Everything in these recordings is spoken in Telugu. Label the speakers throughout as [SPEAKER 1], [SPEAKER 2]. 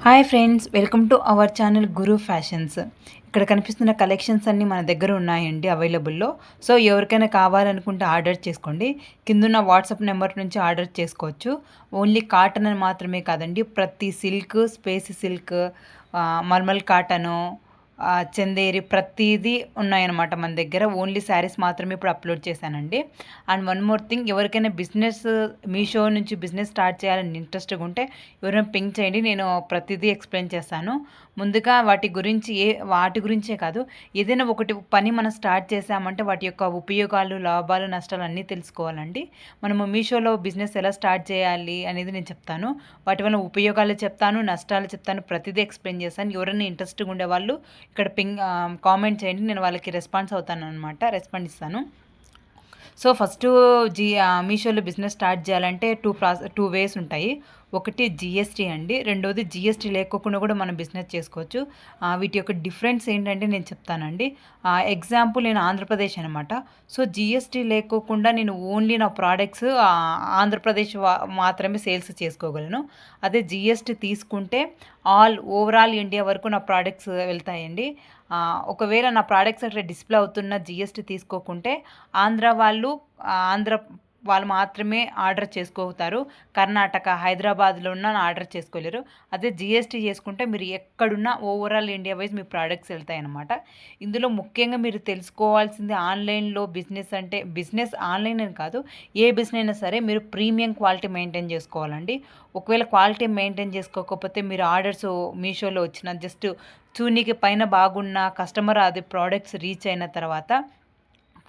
[SPEAKER 1] Hi friends, welcome to our channel Guru fashions. ఇక్కడ కనిపిస్తున్న కలెక్షన్స్ అన్నీ మన దగ్గర ఉన్నాయండి అవైలబుల్లో. సో ఎవరికైనా కావాలనుకుంటే ఆర్డర్ చేసుకోండి. కిందున్న వాట్సాప్ నెంబర్ నుంచి ఆర్డర్ చేసుకోవచ్చు. ఓన్లీ కాటన్ అని మాత్రమే కాదండి, ప్రతి silk, space silk, mulmul cotton, Chanderi ప్రతిదీ ఉన్నాయన్నమాట మన దగ్గర. ఓన్లీ శారీస్ మాత్రమే ఇప్పుడు అప్లోడ్ చేశానండి. అండ్ వన్ మోర్ థింగ్, ఎవరికైనా బిజినెస్ మీషో నుంచి బిజినెస్ స్టార్ట్ చేయాలని ఇంట్రెస్ట్గా ఉంటే ఎవరైనా పింక్ చేయండి, నేను ప్రతిదీ ఎక్స్ప్లెయిన్ చేస్తాను. ముందుగా వాటి గురించే కాదు, ఏదైనా ఒకటి పని మనం స్టార్ట్ చేసామంటే వాటి యొక్క ఉపయోగాలు, లాభాలు, నష్టాలు అన్నీ తెలుసుకోవాలండి. మనము మీషోలో బిజినెస్ ఎలా స్టార్ట్ చేయాలి అనేది నేను చెప్తాను. వాటి వల్ల ఉపయోగాలు చెప్తాను, నష్టాలు చెప్తాను, ప్రతిదీ ఎక్స్ప్లెయిన్ చేస్తాను. ఎవరైనా ఇంట్రెస్ట్గా ఉండేవాళ్ళు ఇక్కడ కామెంట్ చేయండి, నేను వాళ్ళకి రెస్పాన్స్ అవుతాను అనమాట, రెస్పాండ్ ఇస్తాను. సో ఫస్ట్ మీషోలో బిజినెస్ స్టార్ట్ చేయాలంటే టూ వేస్ ఉంటాయి. ఒకటి జిఎస్టీ అండి, రెండోది జిఎస్టీ లేకోకుండా కూడా మనం బిజినెస్ చేసుకోవచ్చు. వీటి యొక్క డిఫరెన్స్ ఏంటంటే నేను చెప్తానండి. ఎగ్జాంపుల్, నేను ఆంధ్రప్రదేశ్ అనమాట. సో జిఎస్టీ లేకోకుండా నేను ఓన్లీ నా ప్రోడక్ట్స్ ఆంధ్రప్రదేశ్ మాత్రమే సేల్స్ చేసుకోగలను. అదే జిఎస్టీ తీసుకుంటే ఓవరాల్ ఇండియా వరకు నా ప్రోడక్ట్స్ వెళ్తాయండి. ఒకవేళ నా ప్రోడక్ట్స్ అట్లా డిస్ప్లే అవుతున్న జిఎస్టీ తీసుకోకుంటే ఆంధ్ర వాళ్ళు మాత్రమే ఆర్డర్ చేసుకోతారు. కర్ణాటక, హైదరాబాద్లో ఉన్న ఆర్డర్ చేసుకోలేరు. అదే జిఎస్టీ చేసుకుంటే మీరు ఎక్కడున్నా ఓవరాల్ ఇండియా వైజ్ మీ ప్రోడక్ట్స్ వెళ్తాయి అన్నమాట. ఇందులో ముఖ్యంగా మీరు తెలుసుకోవాల్సింది, ఆన్లైన్లో బిజినెస్ అంటే, బిజినెస్ ఆన్లైన్ అని కాదు, ఏ బిజినెస్ అయినా సరే మీరు ప్రీమియం క్వాలిటీ మెయింటైన్ చేసుకోవాలండి. ఒకవేళ క్వాలిటీ మెయింటైన్ చేసుకోకపోతే మీరు ఆర్డర్స్ మీషోలో వచ్చిన జస్ట్ చూనీకి పైన బాగున్న కస్టమర్ అది ప్రోడక్ట్స్ రీచ్ అయిన తర్వాత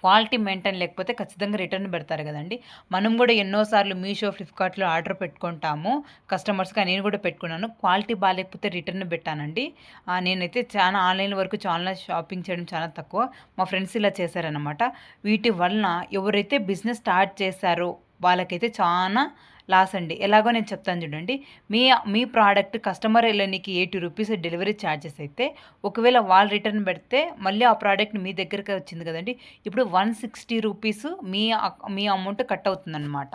[SPEAKER 1] క్వాలిటీ మెయింటైన్ లేకపోతే ఖచ్చితంగా రిటర్న్ పెడతారు కదండి. మనం కూడా ఎన్నోసార్లు మీషో, ఫ్లిప్కార్ట్లో ఆర్డర్ పెట్టుకుంటాము కస్టమర్స్గా. నేను కూడా పెట్టుకున్నాను. క్వాలిటీ బాగాలేకపోతే రిటర్న్ పెట్టానండి. నేనైతే ఆన్లైన్ వరకు చాలా షాపింగ్ చేయడం చాలా తక్కువ. మా ఫ్రెండ్స్ ఇలా చేశారనమాట. వీటి వలన ఎవరైతే బిజినెస్ స్టార్ట్ చేశారో వాళ్ళకైతే చాలా లాస్ అండి. ఎలాగో నేను చెప్తాను చూడండి. మీ ప్రోడక్ట్ కస్టమర్ వెళ్ళడానికి ₹80 డెలివరీ ఛార్జెస్ అయితే, ఒకవేళ వాళ్ళు రిటర్న్ పెడితే మళ్ళీ ఆ ప్రోడక్ట్ మీ దగ్గరికి వచ్చింది కదండి, ఇప్పుడు ₹160 మీ అమౌంట్ కట్ అవుతుందన్నమాట.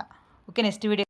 [SPEAKER 1] Okay, next video